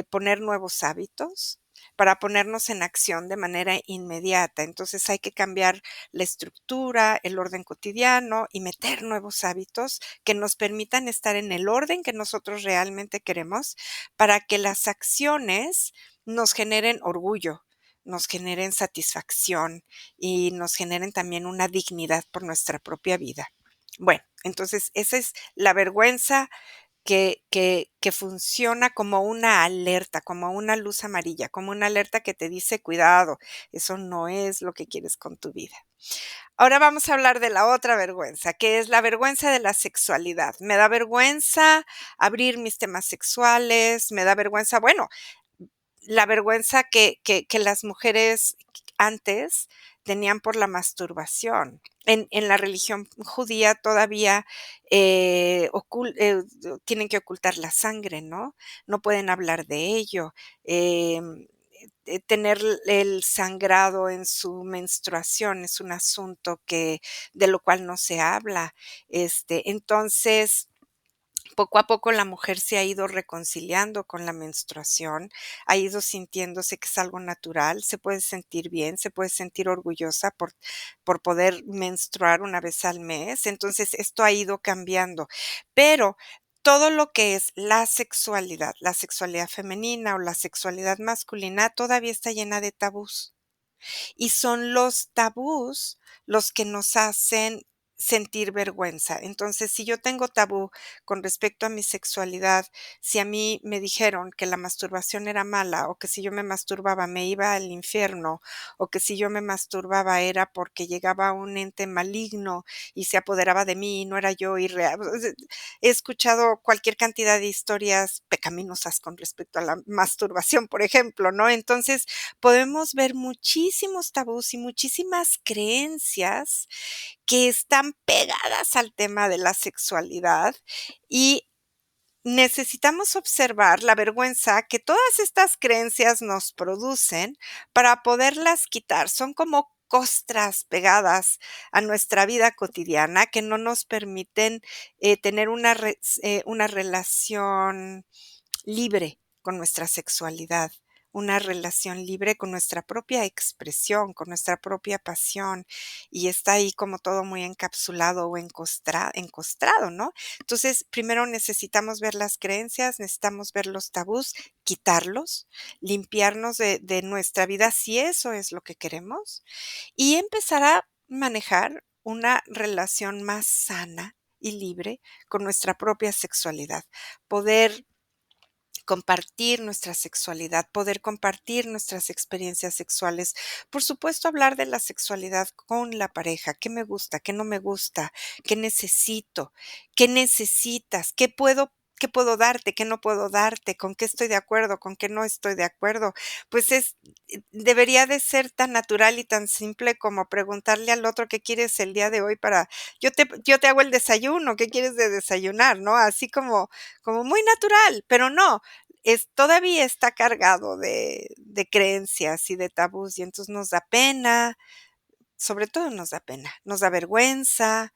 poner nuevos hábitos para ponernos en acción de manera inmediata. Entonces, hay que cambiar la estructura, el orden cotidiano y meter nuevos hábitos que nos permitan estar en el orden que nosotros realmente queremos, para que las acciones nos generen orgullo, nos generen satisfacción y nos generen también una dignidad por nuestra propia vida. Bueno, entonces esa es la vergüenza que funciona como una alerta, como una luz amarilla, como una alerta que te dice: "Cuidado, eso no es lo que quieres con tu vida". Ahora vamos a hablar de la otra vergüenza, que es la vergüenza de la sexualidad. Me da vergüenza abrir mis temas sexuales, me da vergüenza, bueno, la vergüenza que las mujeres antes tenían por la masturbación. En la religión judía todavía, tienen que ocultar la sangre, ¿no? No pueden hablar de ello, tener el sangrado en su menstruación es un asunto de lo cual no se habla, entonces poco a poco la mujer se ha ido reconciliando con la menstruación, ha ido sintiéndose que es algo natural, se puede sentir bien, se puede sentir orgullosa por poder menstruar una vez al mes. Entonces, esto ha ido cambiando. Pero todo lo que es la sexualidad femenina o la sexualidad masculina, todavía está llena de tabús. Y son los tabús los que nos hacen sentir vergüenza. Entonces, si yo tengo tabú con respecto a mi sexualidad, si a mí me dijeron que la masturbación era mala, o que si yo me masturbaba me iba al infierno, o que si yo me masturbaba era porque llegaba un ente maligno y se apoderaba de mí y no era yo y he escuchado cualquier cantidad de historias pecaminosas con respecto a la masturbación, por ejemplo, ¿no? Entonces, podemos ver muchísimos tabús y muchísimas creencias que están pegadas al tema de la sexualidad y necesitamos observar la vergüenza que todas estas creencias nos producen para poderlas quitar. Son como costras pegadas a nuestra vida cotidiana que no nos permiten tener una relación libre con nuestra sexualidad, una relación libre con nuestra propia expresión, con nuestra propia pasión, y está ahí como todo muy encapsulado o encostrado, ¿no? Entonces, primero necesitamos ver las creencias, necesitamos ver los tabús, quitarlos, limpiarnos de nuestra vida, si eso es lo que queremos, y empezar a manejar una relación más sana y libre con nuestra propia sexualidad. Poder compartir nuestra sexualidad, poder compartir nuestras experiencias sexuales. Por supuesto, hablar de la sexualidad con la pareja, qué me gusta, qué no me gusta, qué necesito, qué necesitas, qué puedo darte, qué no puedo darte, con qué estoy de acuerdo, con qué no estoy de acuerdo. Pues debería de ser tan natural y tan simple como preguntarle al otro qué quieres el día de hoy para yo te hago el desayuno, ¿qué quieres de desayunar?, ¿no? Así como muy natural, pero no, todavía está cargado de creencias y de tabús, y entonces nos da pena, sobre todo nos da vergüenza,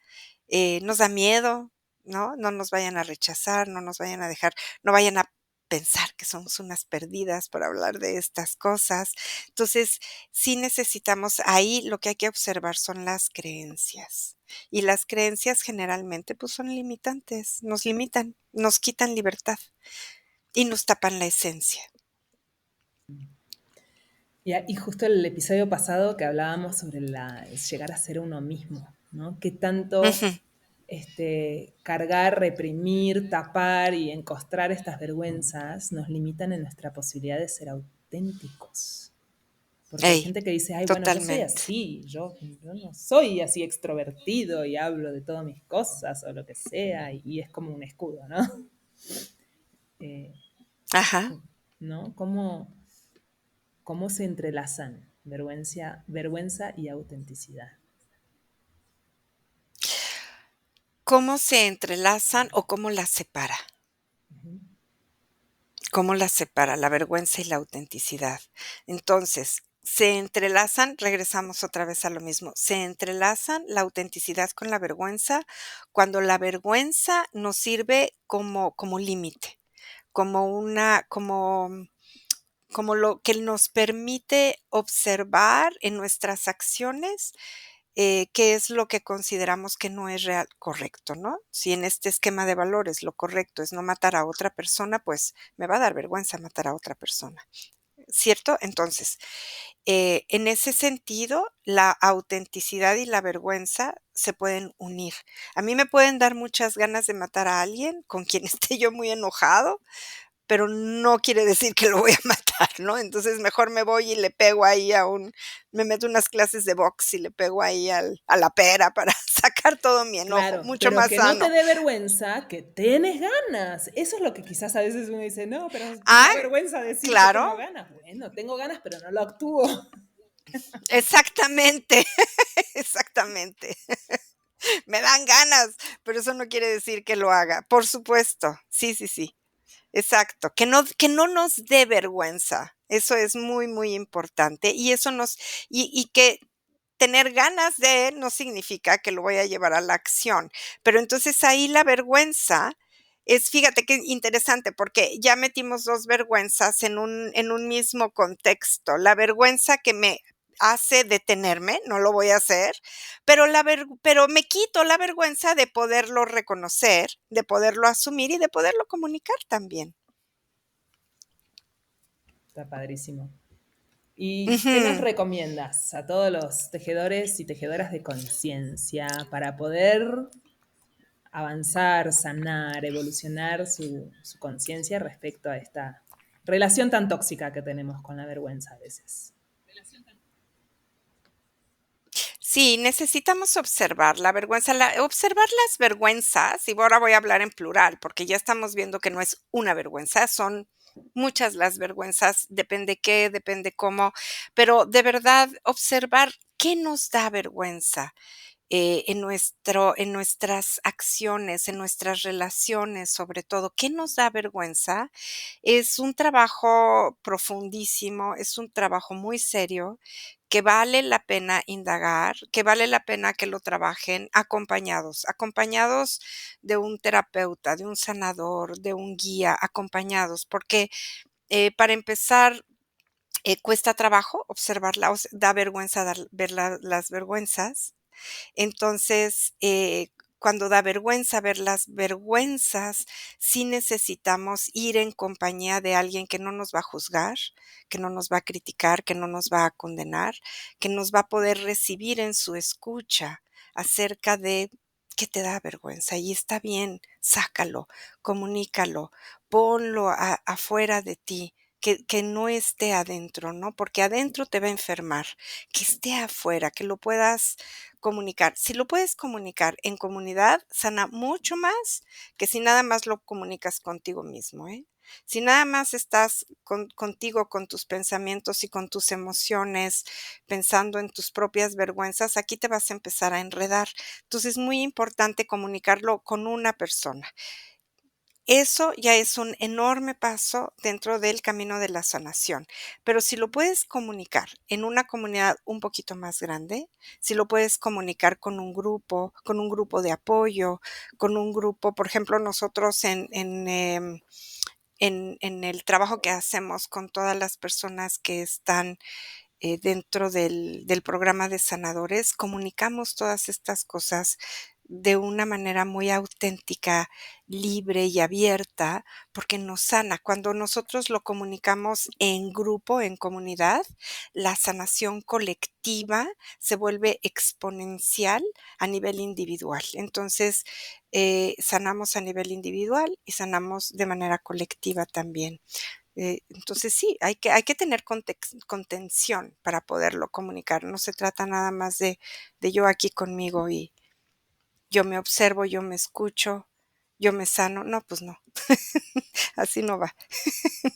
nos da miedo, ¿no? No nos vayan a rechazar, no nos vayan a dejar, no vayan a pensar que somos unas perdidas por hablar de estas cosas. Entonces, sí necesitamos ahí lo que hay que observar son las creencias, y las creencias generalmente, pues, son limitantes, nos limitan, nos quitan libertad y nos tapan la esencia. Y justo el episodio pasado que hablábamos sobre llegar a ser uno mismo, ¿no? Qué tanto Ujú. cargar, reprimir, tapar y encostrar estas vergüenzas nos limitan en nuestra posibilidad de ser auténticos. Porque hay Ey, gente que dice, ay, bueno, yo soy totalmente. así, yo no soy así extrovertido y hablo de todas mis cosas o lo que sea, y es como un escudo, ¿no? Eh, Ajá. ¿No? ¿Cómo se entrelazan vergüenza y autenticidad? ¿Cómo se entrelazan o cómo las separa? Ujú. ¿Cómo las separa la vergüenza y la autenticidad? Entonces, se entrelazan, regresamos otra vez a lo mismo, se entrelazan la autenticidad con la vergüenza cuando la vergüenza nos sirve como límite, como lo que nos permite observar en nuestras acciones, qué es lo que consideramos que no es real correcto, ¿no? Si en este esquema de valores lo correcto es no matar a otra persona, pues me va a dar vergüenza matar a otra persona, ¿cierto? Entonces, en ese sentido, la autenticidad y la vergüenza se pueden unir. A mí me pueden dar muchas ganas de matar a alguien con quien esté yo muy enojado, pero no quiere decir que lo voy a matar, ¿no? Entonces, mejor me voy y le pego ahí me meto unas clases de box y le pego ahí a la pera para sacar todo mi enojo, Claro, mucho pero más que no te sano. dé vergüenza, que tienes ganas. Eso es lo que quizás a veces uno dice, no, pero me Ah, da vergüenza decir que tengo claro, ganas. Bueno, tengo ganas, pero no lo actúo. exactamente, exactamente. Me dan ganas, pero eso no quiere decir que lo haga. Por supuesto, sí, sí, sí, exacto, que no nos dé vergüenza. Eso es muy, muy importante, y eso y que tener ganas de no significa que lo voy a llevar a la acción, pero entonces ahí la vergüenza fíjate qué interesante, porque ya metimos 2 vergüenzas en un mismo contexto. La vergüenza que me hace detenerme, no lo voy a hacer, pero me quito la vergüenza de poderlo reconocer, de poderlo asumir y de poderlo comunicar también. Está padrísimo. ¿Y qué nos Ujú. recomiendas a todos los tejedores y tejedoras de conciencia para poder avanzar, sanar, evolucionar su conciencia respecto a esta relación tan tóxica que tenemos con la vergüenza a veces? Sí, necesitamos observar la vergüenza, observar las vergüenzas, y ahora voy a hablar en plural, porque ya estamos viendo que no es una vergüenza, son muchas las vergüenzas, depende qué, depende cómo, pero de verdad observar qué nos da vergüenza en nuestras acciones, en nuestras relaciones, sobre todo, qué nos da vergüenza. Es un trabajo profundísimo, es un trabajo muy serio que vale la pena indagar, que vale la pena que lo trabajen acompañados de un terapeuta, de un sanador, de un guía, acompañados, porque para empezar, cuesta trabajo observarla, da vergüenza ver las vergüenzas. Entonces, cuando da vergüenza ver las vergüenzas, sí necesitamos ir en compañía de alguien que no nos va a juzgar, que no nos va a criticar, que no nos va a condenar, que nos va a poder recibir en su escucha acerca de qué te da vergüenza. Y está bien, sácalo, comunícalo, ponlo afuera de ti. Que no esté adentro, ¿no? Porque adentro te va a enfermar, que esté afuera, que lo puedas comunicar. Si lo puedes comunicar en comunidad, sana mucho más que si nada más lo comunicas contigo mismo, ¿eh? Si nada más estás contigo, con tus pensamientos y con tus emociones, pensando en tus propias vergüenzas, aquí te vas a empezar a enredar. Entonces es muy importante comunicarlo con una persona. Eso ya es un enorme paso dentro del camino de la sanación, pero si lo puedes comunicar en una comunidad un poquito más grande, si lo puedes comunicar con un grupo de apoyo, con un grupo, por ejemplo, nosotros en el trabajo que hacemos con todas las personas que están dentro del programa de sanadores, comunicamos todas estas cosas de una manera muy auténtica, libre y abierta, porque nos sana. Cuando nosotros lo comunicamos en grupo, en comunidad, la sanación colectiva se vuelve exponencial a nivel individual. Entonces, sanamos a nivel individual y sanamos de manera colectiva también. Entonces sí, hay que tener contención para poderlo comunicar. No se trata nada más de yo aquí conmigo y yo me observo, yo me escucho, yo me sano. No, pues no, así no va,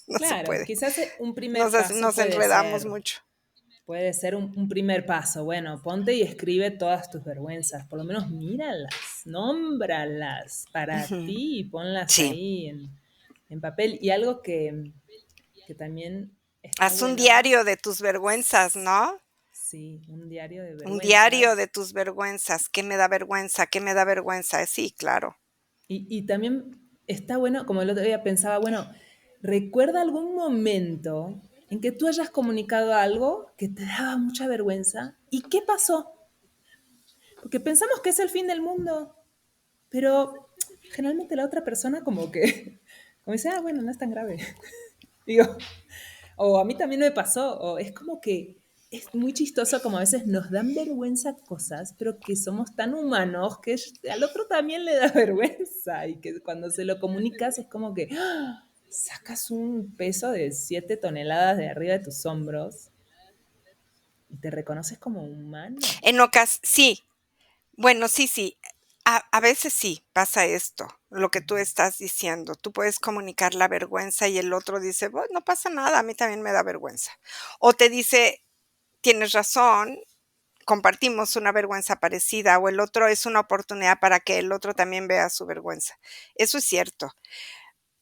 no se Claro, puede. quizás un primer paso Nos enredamos mucho. puede ser un primer paso. Bueno, ponte y escribe todas tus vergüenzas, por lo menos míralas, nómbralas para Ujú. ti y ponlas Sí, ahí en papel. Y algo que también está haz un bueno, diario de tus vergüenzas, ¿no? sí, un diario de Un diario de vergüenzas. tus vergüenzas. ¿Qué me da vergüenza? ¿Qué me da vergüenza? Sí, claro. Y también está bueno, como el otro día pensaba, bueno, recuerda algún momento en que tú hayas comunicado algo que te daba mucha vergüenza. ¿Y qué pasó? Porque pensamos que es el fin del mundo, pero generalmente la otra persona como que, como dice, ah, bueno, no es tan grave. Digo, o a mí también me pasó, o es como que es muy chistoso como a veces nos dan vergüenza cosas, pero que somos tan humanos que al otro también le da vergüenza y que cuando se lo comunicas es como que ¡ah! Sacas un peso de 7 toneladas de arriba de tus hombros y te reconoces como humano. Sí, bueno, sí, sí. A veces sí pasa esto, lo que tú estás diciendo. Tú puedes comunicar la vergüenza y el otro dice: "Bueno, no pasa nada, a mí también me da vergüenza". O te dice: "Tienes razón, compartimos una vergüenza parecida", o el otro es una oportunidad para que el otro también vea su vergüenza. Eso es cierto,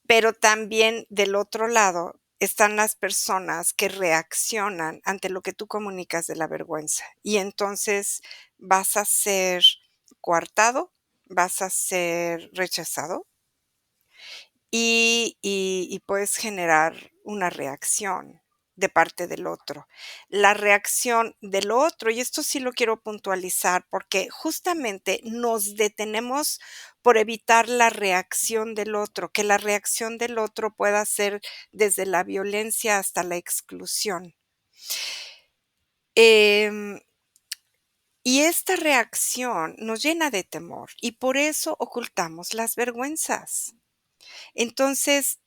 pero también del otro lado están las personas que reaccionan ante lo que tú comunicas de la vergüenza. Y entonces vas a ser coartado, vas a ser rechazado y puedes generar una reacción. de parte del otro. La reacción del otro, y esto sí lo quiero puntualizar, porque justamente nos detenemos por evitar la reacción del otro, que la reacción del otro pueda ser desde la violencia hasta la exclusión. Em, y esta reacción nos llena de temor y por eso ocultamos las vergüenzas. Entonces,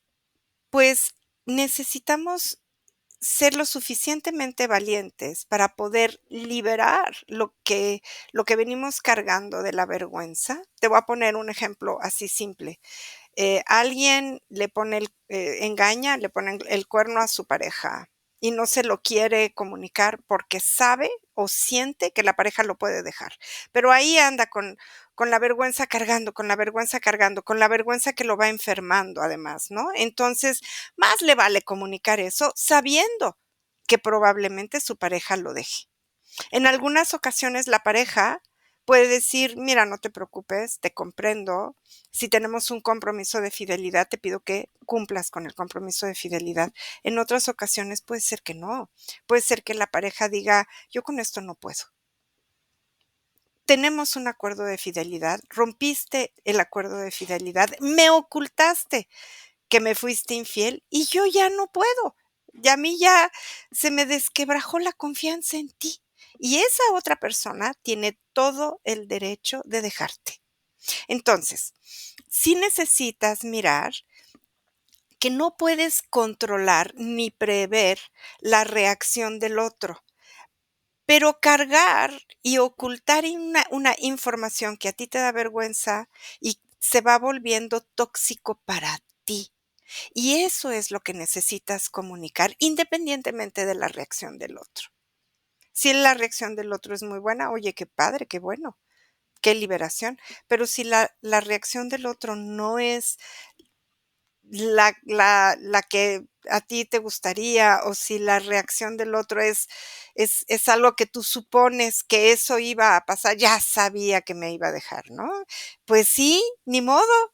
pues necesitamos ser lo suficientemente valientes para poder liberar lo que venimos cargando de la vergüenza. Te voy a poner un ejemplo así simple. Alguien le pone engaña, le pone el cuerno a su pareja y no se lo quiere comunicar porque sabe o siente que la pareja lo puede dejar. Pero ahí anda con la vergüenza cargando, con la vergüenza cargando, con la vergüenza que lo va enfermando además, ¿no? Entonces, más le vale comunicar eso sabiendo que probablemente su pareja lo deje. En algunas ocasiones la pareja puede decir: "Mira, no te preocupes, te comprendo. Si tenemos un compromiso de fidelidad, te pido que cumplas con el compromiso de fidelidad". En otras ocasiones puede ser que no. Puede ser que la pareja diga: "Yo con esto no puedo". Tenemos un acuerdo de fidelidad, rompiste el acuerdo de fidelidad, me ocultaste que me fuiste infiel y yo ya no puedo. Y a mí ya se me desquebrajó la confianza en ti. Y esa otra persona tiene todo el derecho de dejarte. Entonces, si necesitas mirar que no puedes controlar ni prever la reacción del otro, pero cargar y ocultar una información que a ti te da vergüenza y se va volviendo tóxico para ti. Y eso es lo que necesitas comunicar, independientemente de la reacción del otro. Si la reacción del otro es muy buena, oye, qué padre, qué bueno, qué liberación. Pero si la reacción del otro no es la que a ti te gustaría, o si la reacción del otro es algo que tú supones que eso iba a pasar, ya sabía que me iba a dejar, ¿no? Pues sí, ni modo,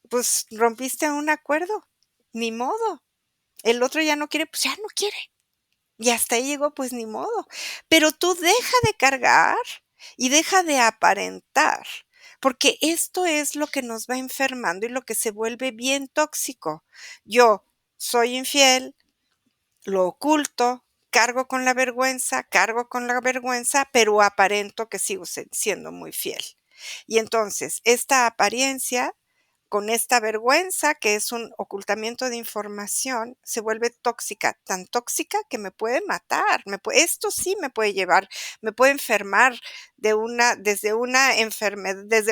pues rompiste un acuerdo, ni modo. El otro ya no quiere, pues ya no quiere. Y hasta ahí llegó, pues ni modo. Pero tú deja de cargar y deja de aparentar, porque esto es lo que nos va enfermando y lo que se vuelve bien tóxico. Yo soy infiel, lo oculto, cargo con la vergüenza, pero aparento que sigo siendo muy fiel. Y entonces, esta apariencia con esta vergüenza, que es un ocultamiento de información, se vuelve tóxica, tan tóxica que me puede matar, esto sí me puede llevar, me puede enfermar desde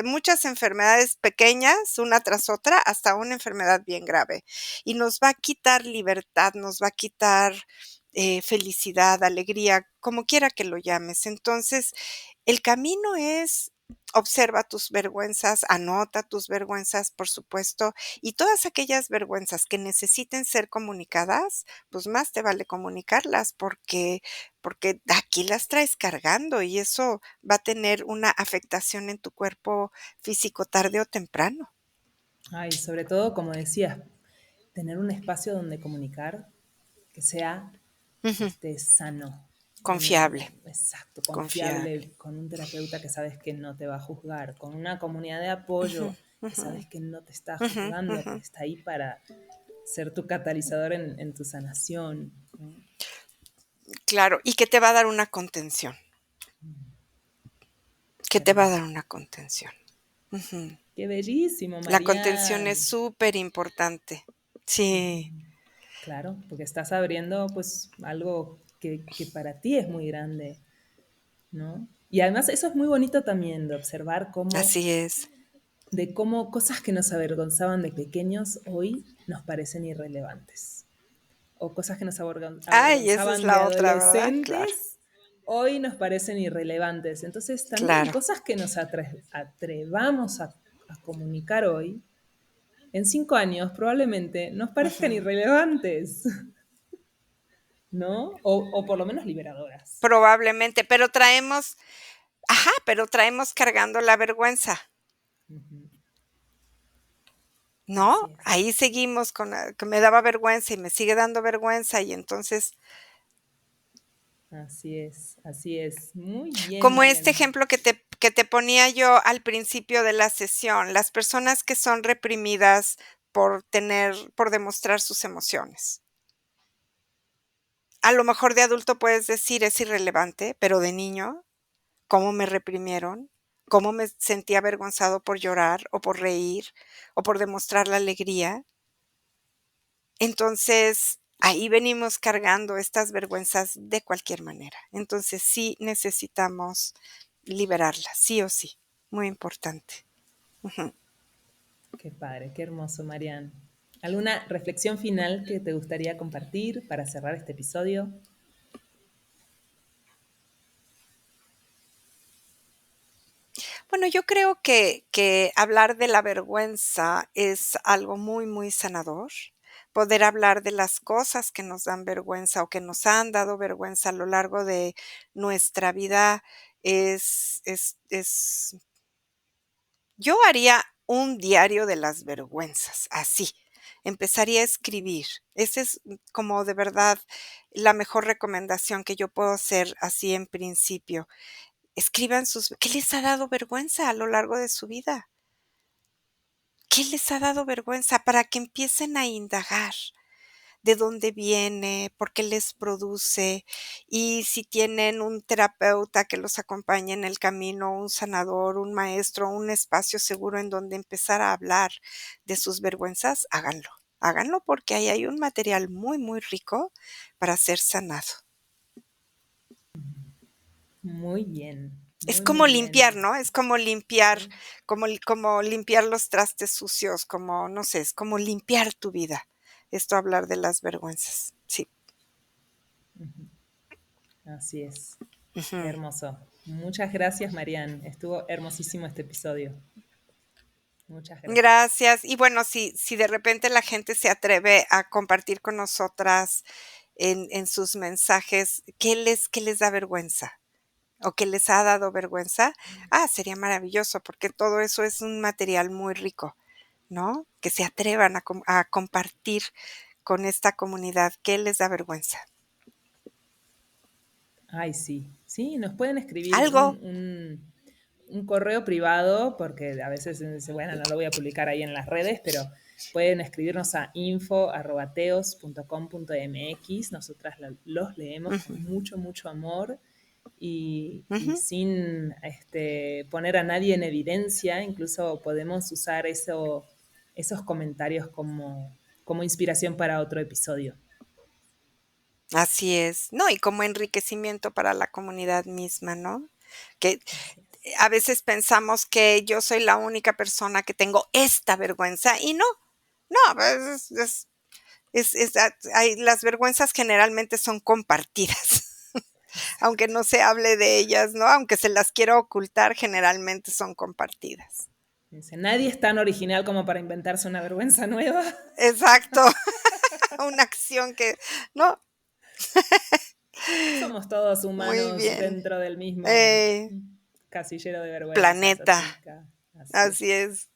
muchas enfermedades pequeñas, una tras otra, hasta una enfermedad bien grave. Y nos va a quitar libertad, nos va a quitar felicidad, alegría, como quiera que lo llames. Entonces, el camino es: observa tus vergüenzas, anota tus vergüenzas, por supuesto, y todas aquellas vergüenzas que necesiten ser comunicadas, pues más te vale comunicarlas porque aquí las traes cargando y eso va a tener una afectación en tu cuerpo físico tarde o temprano. Ay, sobre todo, como decías, tener un espacio donde comunicar que sea Ujú. sano, Confiable, exacto, confiable. confiable, con un terapeuta que sabes que no te va a juzgar, con una comunidad de Ujú, apoyo que ujú, sabes que no te está ujú, juzgando, ujú. que está ahí para ser tu catalizador en tu sanación, ¿no? Claro, y que te va a dar una contención, que te va a dar Hermoso. una contención. Ujú. Qué bellísimo, La contención es Marianne. súper importante. Sí, Claro, porque estás abriendo pues algo que para ti es muy grande, ¿no? Y además eso es muy bonito también de observar así es. cómo cosas que nos avergonzaban de pequeños hoy nos parecen irrelevantes. O cosas que nos Ay, esa es avergonzaban de la otra, ¿verdad? Claro, adolescentes, hoy nos parecen irrelevantes. Entonces también claro. cosas que nos atrevamos a comunicar hoy, en 5 años probablemente nos parezcan Ujú. irrelevantes, ¿no? O por lo menos liberadoras. Probablemente, pero traemos cargando la vergüenza. Ujú. ¿no? Así es, Ahí seguimos con que me daba vergüenza y me sigue dando vergüenza, y entonces, así es, así es. Muy bien, como este Marian. ejemplo que te ponía yo al principio de la sesión, las personas que son reprimidas por demostrar sus emociones. A lo mejor de adulto puedes decir: "Es irrelevante", pero de niño, ¿cómo me reprimieron? ¿Cómo me sentí avergonzado por llorar, o por reír, o por demostrar la alegría? Entonces, ahí venimos cargando estas vergüenzas de cualquier manera. Entonces, sí necesitamos liberarlas, sí o sí, muy importante. Ujú. Qué padre, qué hermoso, Marian. ¿Alguna reflexión final que te gustaría compartir para cerrar este episodio? Bueno, yo creo que hablar de la vergüenza es algo muy, muy sanador. Poder hablar de las cosas que nos dan vergüenza o que nos han dado vergüenza a lo largo de nuestra vida es yo haría un diario de las vergüenzas, así. Empezaría a escribir. Esa es como de verdad la mejor recomendación que yo puedo hacer así en principio. Escriban sus ¿qué les ha dado vergüenza a lo largo de su vida? ¿Qué les ha dado vergüenza? Para que empiecen a indagar de dónde viene, por qué les produce, y si tienen un terapeuta que los acompañe en el camino, un sanador, un maestro, un espacio seguro en donde empezar a hablar de sus vergüenzas, háganlo. Háganlo porque ahí hay un material muy, muy rico para ser sanado. Muy bien, Es muy, muy como limpiar, bien. ¿no? Es como limpiar, Sí. como limpiar los trastes sucios, como, no sé, es como limpiar tu vida. Esto hablar de las vergüenzas. Sí. Ujú. Así es. Qué Ujú. hermoso. Muchas gracias, Marian. Estuvo hermosísimo este episodio. Muchas gracias. Gracias. Y bueno, si de repente la gente se atreve a compartir con nosotras en sus mensajes, ¿qué les da vergüenza? ¿O qué les ha dado vergüenza? Sería maravilloso, porque todo eso es un material muy rico, ¿no? Que se atrevan a compartir con esta comunidad, ¿qué les da vergüenza? Ay, sí. Sí, nos pueden escribir Algo. un correo privado, porque a veces se dice, bueno, no lo voy a publicar ahí en las redes, pero pueden escribirnos a info@teos.com.mx. Nosotras los leemos con Ujú, mucho, mucho amor y ujú. sin poner a nadie en evidencia. Incluso podemos usar esos comentarios como inspiración para otro episodio. Así es. No, y como enriquecimiento para la comunidad misma, ¿no? Que Así es. a veces pensamos que yo soy la única persona que tengo esta vergüenza y no, no, pues, las vergüenzas generalmente son compartidas, aunque no se hable de ellas, ¿no? Aunque se las quiera ocultar, generalmente son compartidas. Dice, nadie es tan original como para inventarse una vergüenza nueva. Exacto, una acción que no, Somos todos muy humanos bien. dentro del mismo Eh, casillero de vergüenzas, Planeta, así que así así es. es.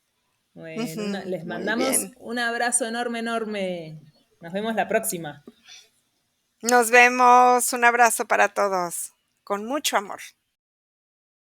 Bueno, Ujú, les muy mandamos bien. un abrazo enorme, enorme. Nos vemos la próxima. Nos vemos, un abrazo para todos, con mucho amor.